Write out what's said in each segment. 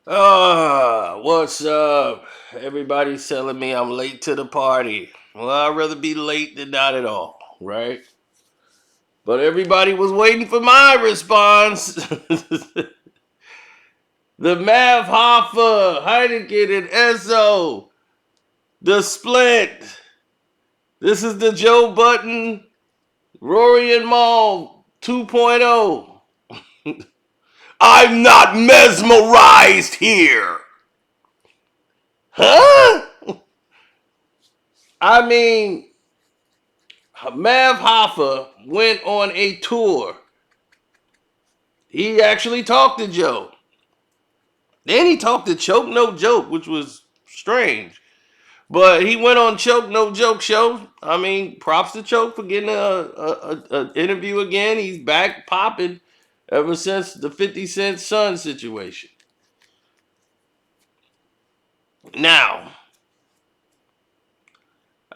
What's up? Everybody's telling me I'm late to the party. Well, I'd rather be late than not at all, right? But everybody was waiting for my response. The Math Hoffa, Hynaken and ESSO, the split. This is the Joe Budden, Rory and Maul 2.0. I'm not mesmerized here. Huh? I mean, Mav Hoffa went on a tour. He actually talked to Joe. Then he talked to Choke No Joke, which was strange. But he went on Choke No Joke show. I mean, props to Choke for getting a interview again. He's back popping ever since the 50 Cent Son situation. Now,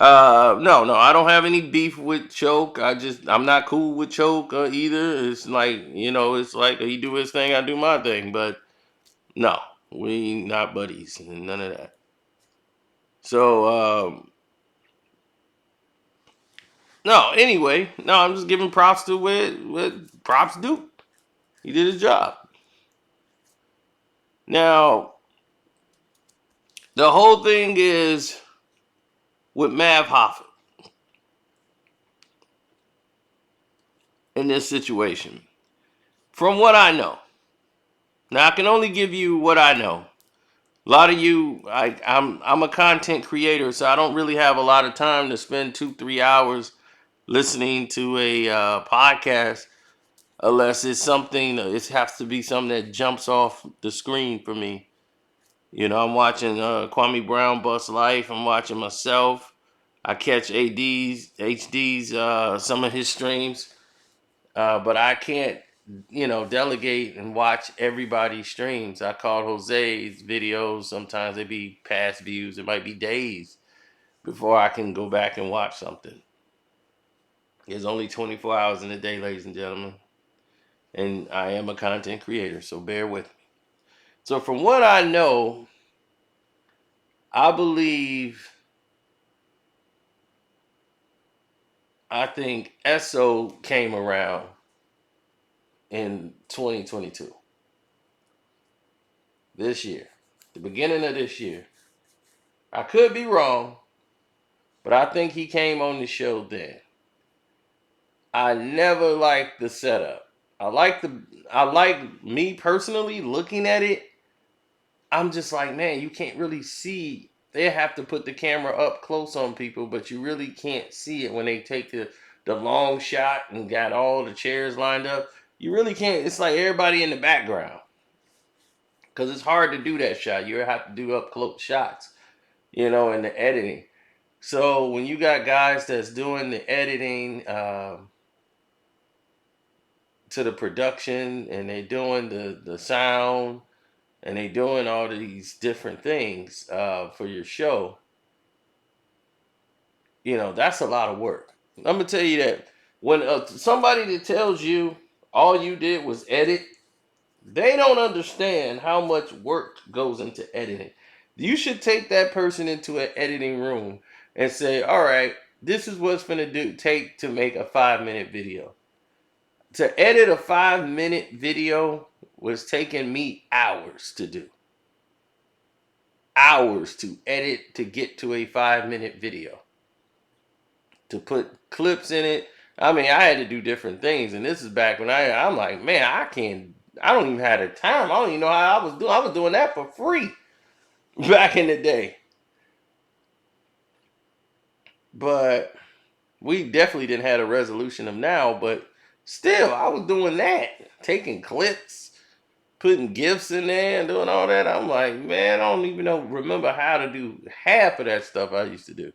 no, I don't have any beef with Choke. I'm not cool with Choke either. It's like, it's like he do his thing, I do my thing. But no, we not buddies and none of that. So, no, anyway, no, I'm just giving props to what props do. He did his job. Now, the whole thing is with Mav Hoffa in this situation. From what I know, now I can only give you what I know. A lot of you, I'm a content creator, so I don't really have a lot of time to spend 2-3 hours listening to a podcast unless it's something. It has to be something that jumps off the screen for me. I'm watching Kwame Brown Bust Life. I'm watching myself. I catch HD's, some of his streams, but I can't, delegate and watch everybody's streams. I call Jose's videos. Sometimes they be past views. It might be days before I can go back and watch something. There's only 24 hours in a day, ladies and gentlemen. And I am a content creator, so bear with me. So from what I know, I believe, I think ESSO came around in 2022. This year. The beginning of this year. I could be wrong, but I think he came on the show then. I never liked the setup. I like me personally looking at it. I'm just like, man, you can't really see. They have to put the camera up close on people, but you really can't see it when they take the long shot and got all the chairs lined up. You really can't. It's like everybody in the background because it's hard to do that shot. You have to do up close shots, in the editing. So when you got guys that's doing the editing to the production and they doing the sound and they doing all these different things for your show, that's a lot of work. I'm gonna tell you that when somebody that tells you all you did was edit, they don't understand how much work goes into editing. You should take that person into an editing room and say, all right, this is what's gonna take to make a 5-minute video. To edit a 5-minute video was taking me hours to do. Hours to edit to get to a 5-minute video. To put clips in it. I mean, I had to do different things, and this is back when I'm like, man, I don't even have the time. I don't even know how I was doing that for free back in the day. But we definitely didn't have a resolution of now, but still, I was doing that. Taking clips, putting gifts in there and doing all that. I'm like, man, I don't even remember how to do half of that stuff I used to do.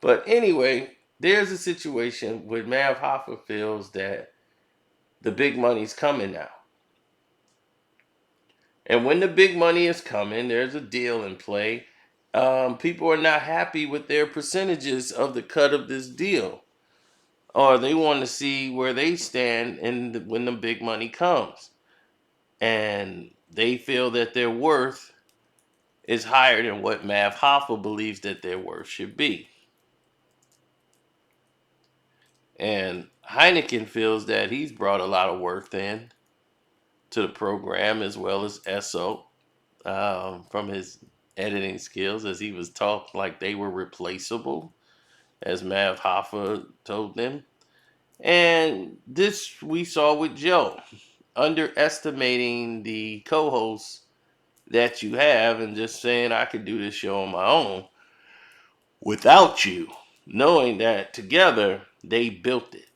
But anyway, there's a situation where Mav Hoffa feels that the big money's coming now. And when the big money is coming, there's a deal in play. People are not happy with their percentages of the cut of this deal, or they want to see where they stand when the big money comes. and they feel that their worth is higher than what Math Hoffa believes that their worth should be. And Hynaken feels that he's brought a lot of worth in to the program, as well as ESSO, from his editing skills, as he was taught like they were replaceable, as Math Hoffa told them. And this we saw with Joe, underestimating the co-hosts that you have and just saying, I could do this show on my own without you, knowing that together they built it.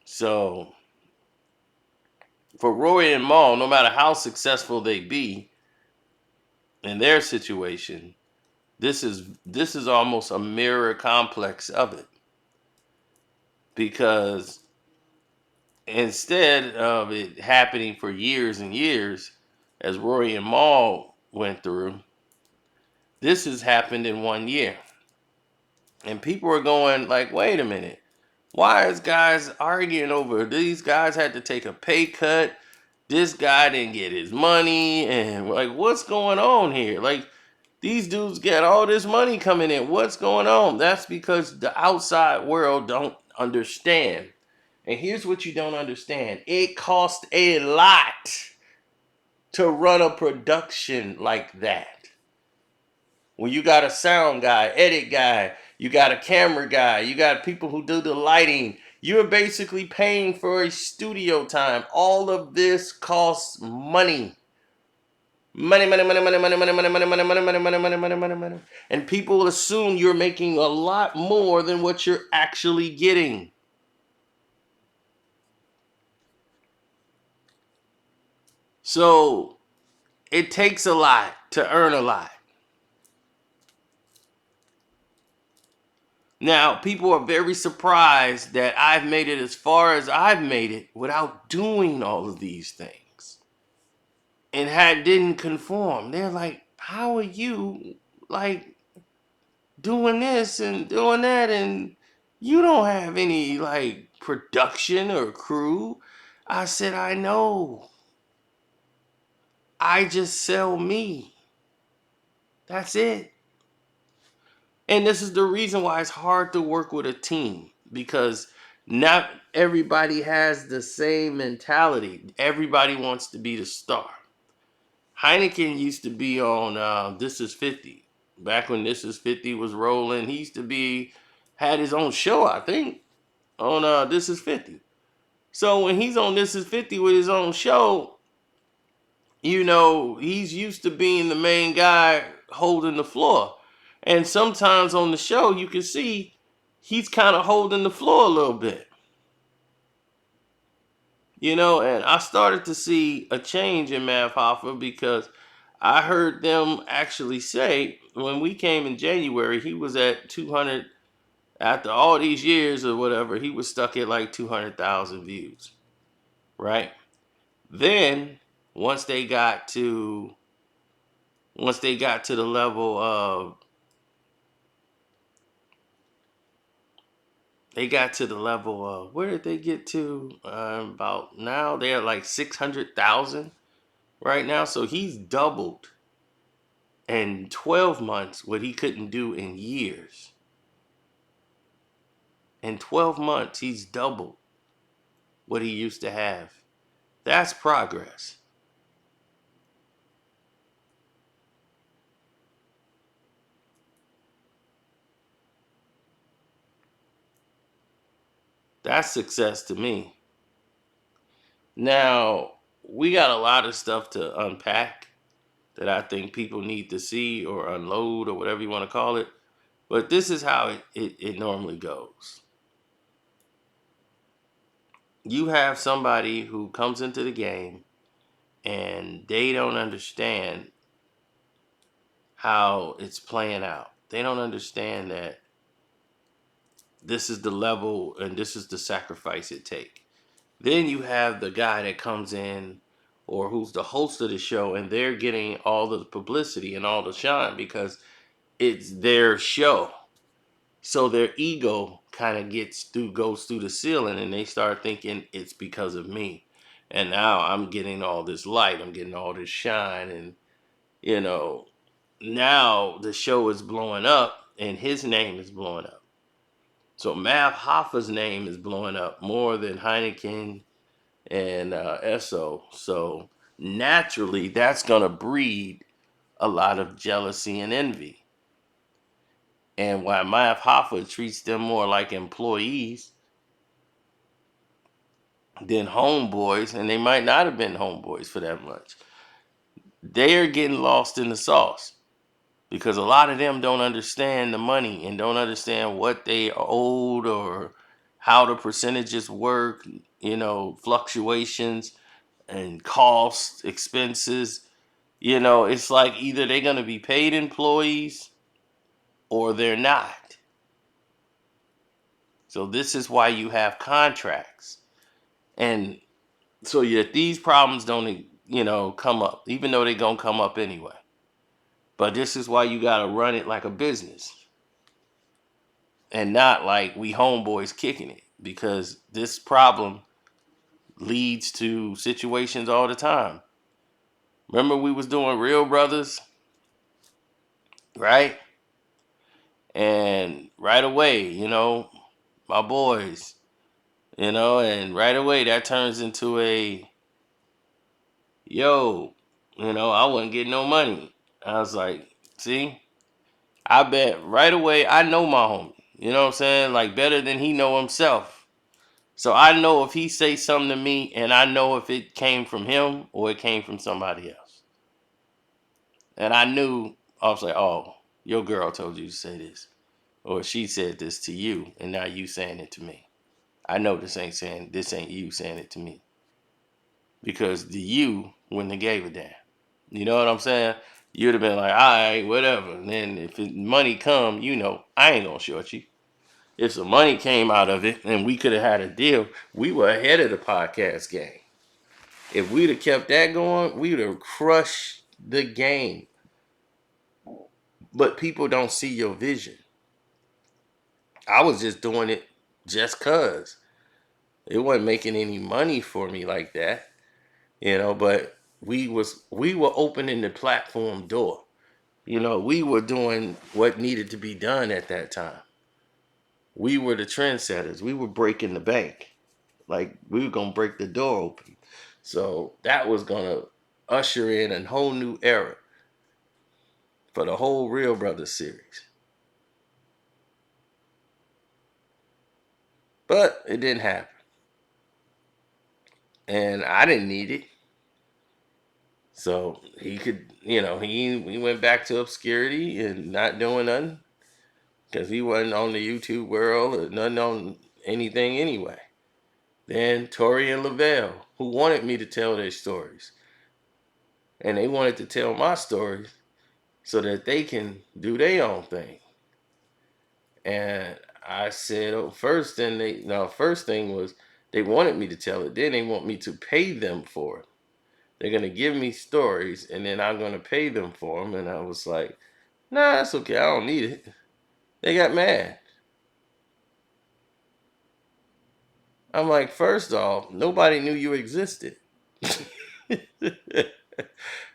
So for Roy and Maul, no matter how successful they be in their situation, this is almost a mirror complex of it. Because instead of it happening for years and years, as Roy and Maul went through, this has happened in 1 year. And people are going like, wait a minute. Why is guys arguing over these guys had to take a pay cut? This guy didn't get his money, and like, what's going on here? Like, these dudes get all this money coming in. What's going on? That's because the outside world don't understand. And here's what you don't understand. It costs a lot to run a production like that. When you got a sound guy, edit guy, you got a camera guy, you got people who do the lighting, you're basically paying for a studio time. All of this costs money. Money, money, money, money, money, money, money, money, money, money, money, money, money, money, money, money. And people assume you're making a lot more than what you're actually getting. So it takes a lot to earn a lot. Now, people are very surprised that I've made it as far as I've made it without doing all of these things. And didn't conform. They're like, how are you like doing this and doing that, and you don't have any like production or crew? I said, I know. I just sell me. That's it. And this is the reason why it's hard to work with a team, because not everybody has the same mentality. Everybody wants to be the star. Hynaken used to be on This Is 50. Back when This Is 50 was rolling, he used to had his own show, I think, on This Is 50. So when he's on This Is 50 with his own show, he's used to being the main guy holding the floor. And sometimes on the show, you can see he's kind of holding the floor a little bit. And I started to see a change in Math Hoffa, because I heard them actually say when we came in January, he was at 200. After all these years or whatever, he was stuck at like 200,000 views, right? Then once they got to the level of where did they get to? About now they're like 600,000 right now. So he's doubled in 12 months what he couldn't do in years. In 12 months, he's doubled what he used to have. That's progress. That's success to me. Now, we got a lot of stuff to unpack that I think people need to see or unload or whatever you want to call it. But this is how it normally goes. You have somebody who comes into the game and they don't understand how it's playing out. They don't understand that this is the level and this is the sacrifice it takes. Then you have the guy that comes in, or who's the host of the show, and they're getting all the publicity and all the shine because it's their show. So their ego kind of goes through the ceiling, and they start thinking it's because of me. And now I'm getting all this light, I'm getting all this shine, and you know, now the show is blowing up and his name is blowing up. So Math Hoffa's name is blowing up more than Hynaken and ESSO. So naturally, that's going to breed a lot of jealousy and envy. And while Math Hoffa treats them more like employees than homeboys, and they might not have been homeboys for that much, they are getting lost in the sauce. Because a lot of them don't understand the money and don't understand what they are owed or how the percentages work, fluctuations and costs, expenses. It's like either they're going to be paid employees or they're not. So this is why you have contracts. And so that these problems don't, come up, even though they're going to come up anyway. But this is why you got to run it like a business. And not like we homeboys kicking it, because this problem leads to situations all the time. Remember we was doing Real Brothers, right? And right away, my boys, and right away that turns into a, yo, I wasn't getting no money. I was like, see, I bet right away I know my homie. You know what I'm saying? Like better than he know himself. So I know if he say something to me, and I know if it came from him or it came from somebody else. And I knew, I was like, oh, your girl told you to say this. Or she said this to you, and now you saying it to me. I know this ain't you saying it to me. Because the you wouldn't have gave a damn. You know what I'm saying? You'd have been like, all right, whatever. And then if money come, I ain't gonna short you. If some money came out of it and we could have had a deal, we were ahead of the podcast game. If we'd have kept that going, we'd have crushed the game. But people don't see your vision. I was just doing it just cause. It wasn't making any money for me like that. But we were opening the platform door. We were doing what needed to be done at that time. We were the trendsetters. We were breaking the bank. Like we were gonna break the door open. So that was gonna usher in a whole new era for the whole Real Brothers series. But it didn't happen. And I didn't need it. So he could, he went back to obscurity and not doing nothing. Because he wasn't on the YouTube world or nothing on anything anyway. Then Tori and Lavelle, who wanted me to tell their stories. And they wanted to tell my stories so that they can do their own thing. And I said, first thing was they wanted me to tell it. Then they want me to pay them for it. They're going to give me stories and then I'm going to pay them for them. And I was like, nah, that's okay. I don't need it. They got mad. I'm like, first off, nobody knew you existed.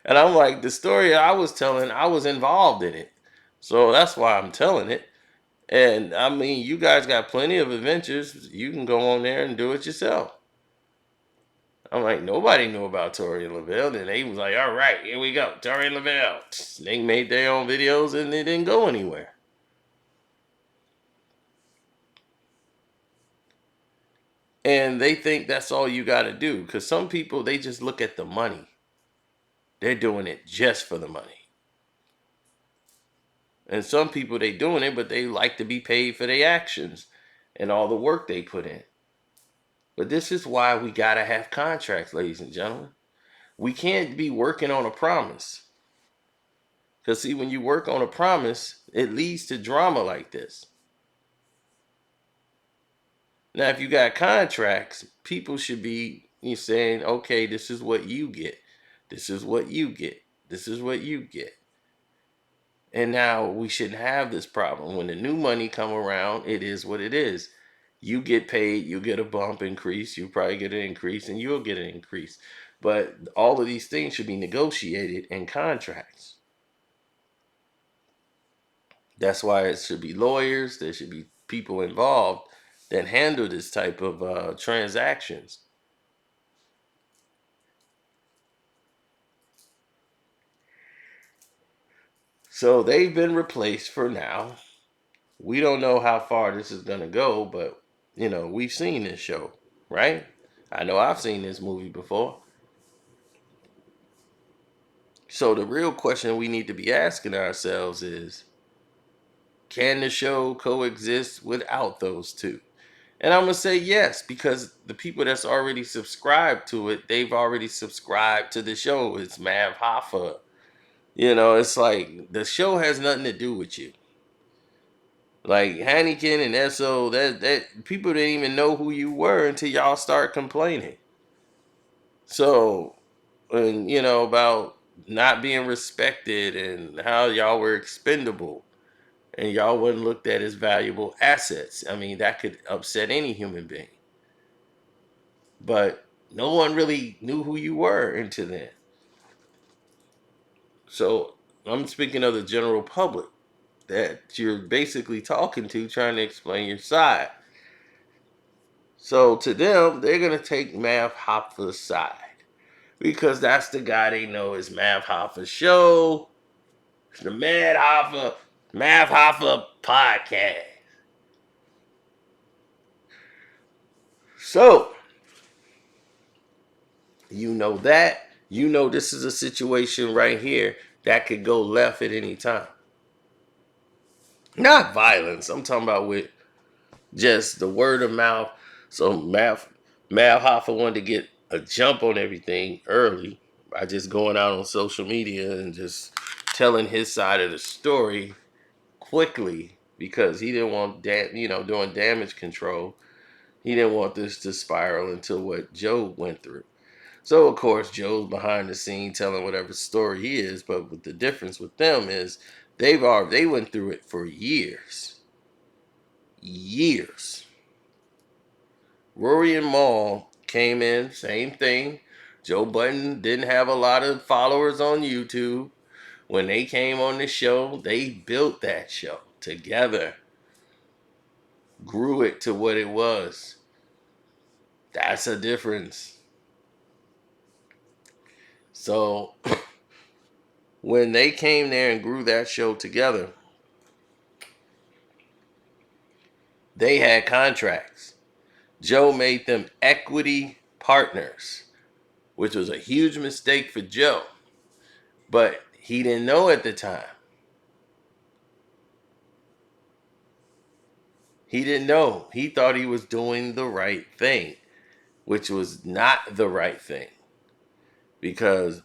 And I'm like, the story I was telling, I was involved in it. So that's why I'm telling it. And I mean, you guys got plenty of adventures. You can go on there and do it yourself. I'm like, nobody knew about Tori and Lavelle. Then they was like, all right, here we go. Tori and Lavelle. They made their own videos and they didn't go anywhere. And they think that's all you got to do. Because some people, they just look at the money. They're doing it just for the money. And some people, they doing it, but they like to be paid for their actions and all the work they put in. But this is why we got to have contracts, ladies and gentlemen. We can't be working on a promise. Because see, when you work on a promise, it leads to drama like this. Now, if you got contracts, people should be saying, okay, this is what you get. This is what you get. This is what you get. And now we shouldn't have this problem. When the new money come around, it is what it is. You get paid, you get a bump increase, you probably get an increase, and you'll get an increase. But all of these things should be negotiated in contracts. That's why it should be lawyers, there should be people involved that handle this type of transactions. So they've been replaced for now. We don't know how far this is going to go, but we've seen this show, right? I know I've seen this movie before. So the real question we need to be asking ourselves is, can the show coexist without those two? And I'm going to say yes, because the people that's already subscribed to it, they've already subscribed to the show. It's Math Hoffa. It's like the show has nothing to do with you. Like Hynaken and ESSO, that people didn't even know who you were until y'all start complaining. So, and about not being respected and how y'all were expendable and y'all wasn't looked at as valuable assets. I mean, that could upset any human being. But no one really knew who you were until then. So I'm speaking of the general public that you're basically talking to, trying to explain your side. So to them, they're gonna take Math Hoffa's side because that's the guy they know is Math Hoffa's show. It's the Math Hoffa podcast. So this is a situation right here that could go left at any time. Not violence. I'm talking about with just the word of mouth. So Math Hoffa wanted to get a jump on everything early by just going out on social media and just telling his side of the story quickly because he didn't want doing damage control. He didn't want this to spiral into what Joe went through. So of course Joe's behind the scene telling whatever story he is, but with the difference with them is they went through it for years. Years. Rory and Maul came in, same thing. Joe Budden didn't have a lot of followers on YouTube. When they came on the show, they built that show together. Grew it to what it was. That's a difference. So when they came there and grew that show together, they had contracts. Joe made them equity partners, which was a huge mistake for Joe. But he didn't know at the time. He didn't know. He thought he was doing the right thing, which was not the right thing. Because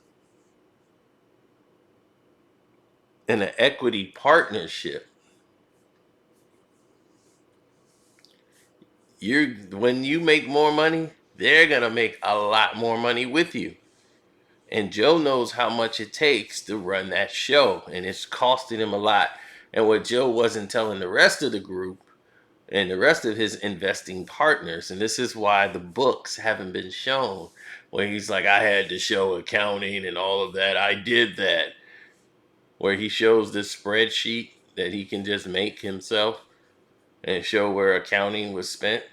in an equity partnership, when you make more money, they're going to make a lot more money with you. And Joe knows how much it takes to run that show, and it's costing him a lot. And what Joe wasn't telling the rest of the group and the rest of his investing partners, and this is why the books haven't been shown, where he's like, I had to show accounting and all of that. I did that. Where he shows this spreadsheet that he can just make himself and show where accounting was spent.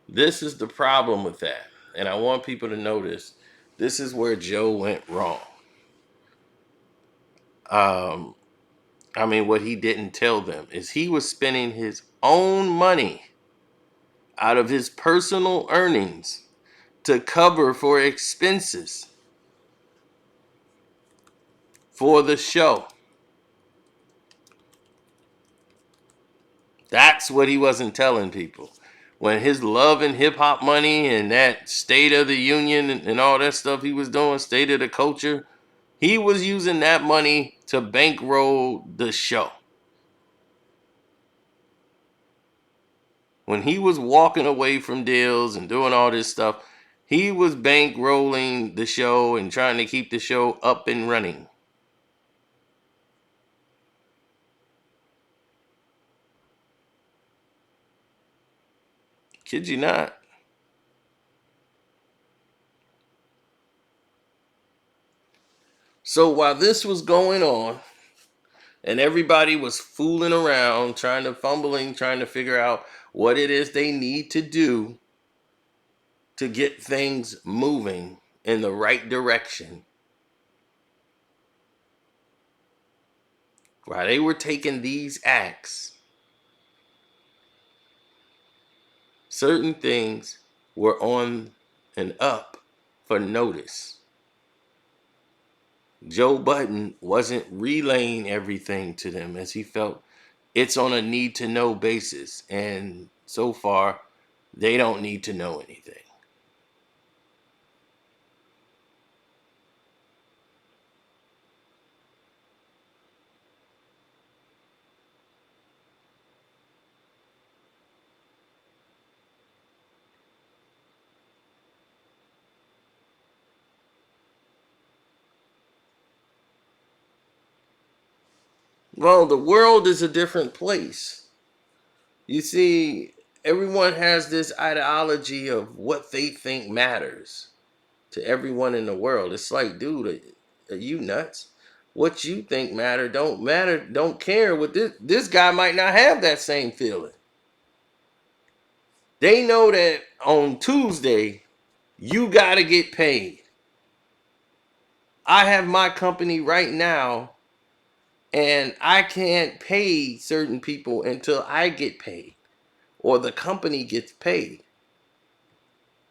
This is the problem with that. And I want people to notice this is where Joe went wrong. What he didn't tell them is he was spending his own money out of his personal earnings to cover for expenses for the show. That's what he wasn't telling people. When his love and hip hop money and that State of the Union and all that stuff he was doing, State of the Culture, he was using that money to bankroll the show. When he was walking away from deals and doing all this stuff, he was bankrolling the show and trying to keep the show up and running. Kid you not. So while this was going on, and everybody was fooling around, trying to figure out what it is they need to do to get things moving in the right direction. While they were taking these acts, certain things were on and up for notice. Joe Budden wasn't relaying everything to them as he felt it's on a need to know basis. And so far, they don't need to know anything. Well, the world is a different place. You see, everyone has this ideology of what they think matters to everyone in the world. It's like, dude, are you nuts? What you think don't matter, don't care. What this guy might not have that same feeling. They know that on Tuesday, you got to get paid. I have my company right now, and I can't pay certain people until I get paid or the company gets paid.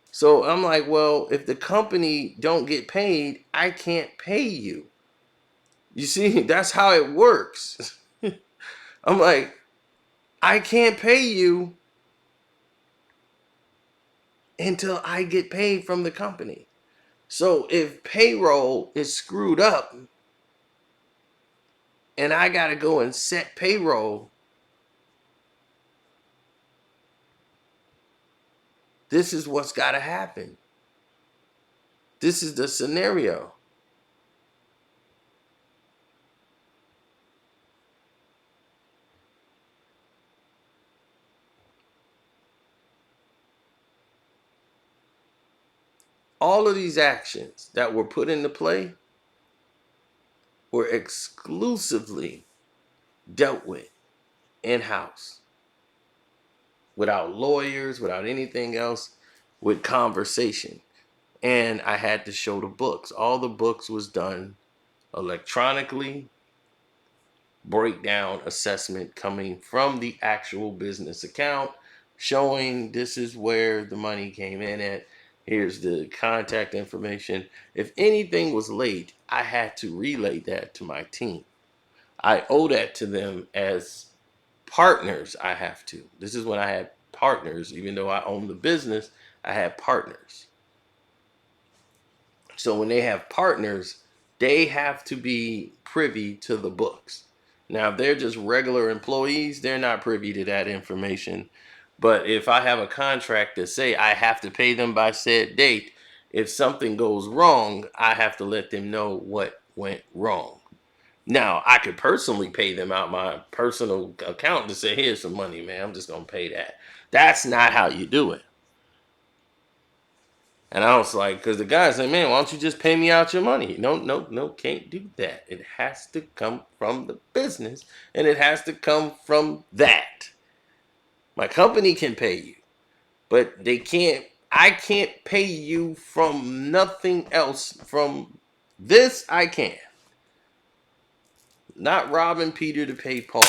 So I'm like, well, if the company don't get paid, I can't pay you. You see, that's how it works. I'm like, I can't pay you until I get paid from the company. So if payroll is screwed up and I got to go and set payroll, this is what's got to happen. This is the scenario. All of these actions that were put into play were exclusively dealt with in-house, without lawyers, without anything else, with conversation. And I had to show the books. All the books was done electronically, breakdown assessment coming from the actual business account, showing this is where the money came in at. Here's the contact information. If anything was late, I had to relay that to my team. I owe that to them as partners. I have to. This is when I had partners. Even though I own the business, I had partners. So when they have partners, they have to be privy to the books. Now, if they're just regular employees, they're not privy to that information. But if I have a contract that say I have to pay them by said date, if something goes wrong, I have to let them know what went wrong. Now, I could personally pay them out my personal account to say, here's some money, man. I'm just going to pay that. That's not how you do it. And I was like, because the guy said, man, why don't you just pay me out your money? No, no, no, can't do that. It has to come from the business, and it has to come from that. My company can pay you, but I can't pay you from nothing else. From this, I can. Not robbing Peter to pay Paul.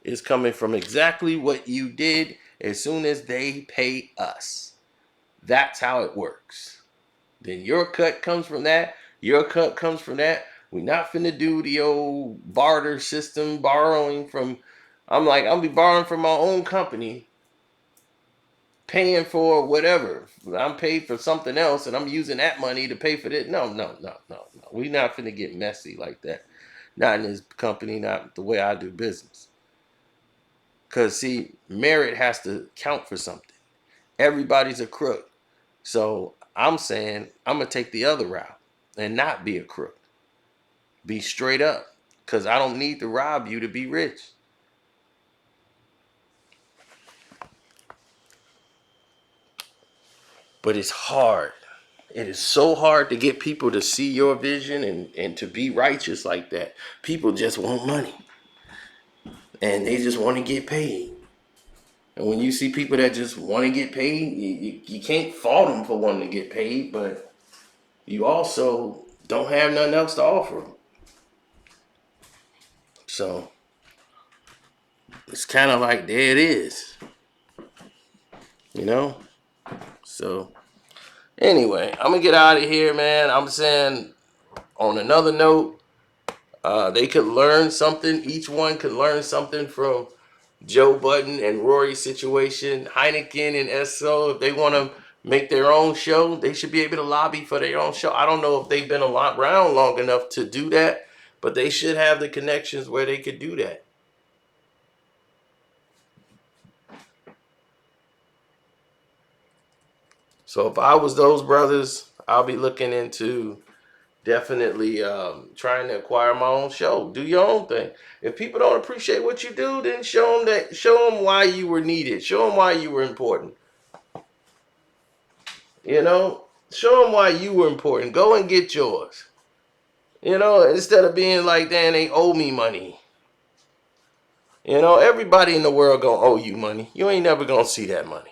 It's coming from exactly what you did as soon as they pay us. That's how it works. Then your cut comes from that. Your cut comes from that. We're not finna do the old barter system, borrowing from. I'm like, I'll be borrowing from my own company, paying for whatever. I'm paid for something else, and I'm using that money to pay for this. No, no, no, no, no. We're not finna get messy like that. Not in this company, not the way I do business. Because, see, merit has to count for something. Everybody's a crook. So I'm saying I'm going to take the other route and not be a crook. Be straight up. Because I don't need to rob you to be rich. But it's hard. It is so hard to get people to see your vision and to be righteous like that. People just want money. And they just want to get paid. And when you see people that just want to get paid, you can't fault them for wanting to get paid, but you also don't have nothing else to offer. So it's kind of like, there it is. You know? So anyway, I'm going to get out of here, man. I'm saying, on another note, they could learn something. Each one could learn something from Joe Budden and Rory's situation. Hynaken and ESSO, if they want to make their own show, they should be able to lobby for their own show. I don't know if they've been around long enough to do that, but they should have the connections where they could do that. So if I was those brothers, I'll be looking into definitely trying to acquire my own show. Do your own thing. If people don't appreciate what you do, then show them why you were needed. Show them why you were important. You know, show them why you were important. Go and get yours. You know, instead of being like, damn, they owe me money. You know, everybody in the world gonna owe you money. You ain't never gonna see that money.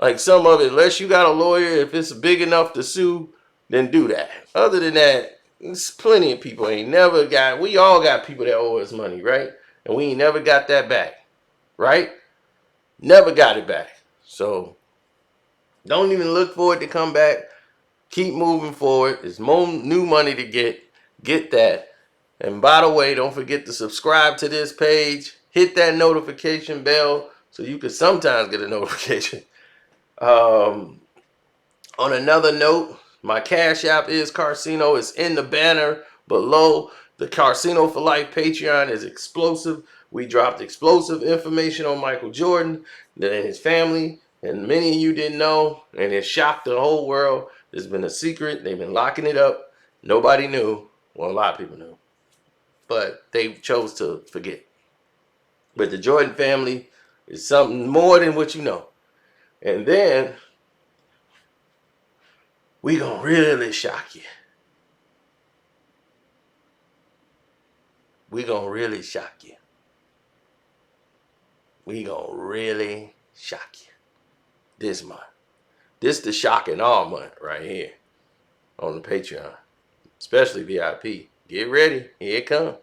Like some of it, unless you got a lawyer, if it's big enough to sue, then do that. Other than that, there's plenty of people ain't never got, we all got people that owe us money, right? And we ain't never got that back, right? Never got it back. So don't even look for it to come back. Keep moving forward. There's more new money to get. Get that. And by the way, don't forget to subscribe to this page. Hit that notification bell so you can sometimes get a notification. On another note, my Cash App is Karceno. It's in the banner below. The Karceno for Life Patreon is explosive. We dropped explosive information on Michael Jordan and his family, and many of you didn't know, and it shocked the whole world. There's been a secret. They've been locking it up. Nobody knew. Well, a lot of people knew, but they chose to forget. But the Jordan family is something more than what you know. And then we gonna really shock you. We gonna really shock you. We gonna really shock you this month. This the shock and awe month right here on the Patreon, especially VIP. Get ready, here it comes.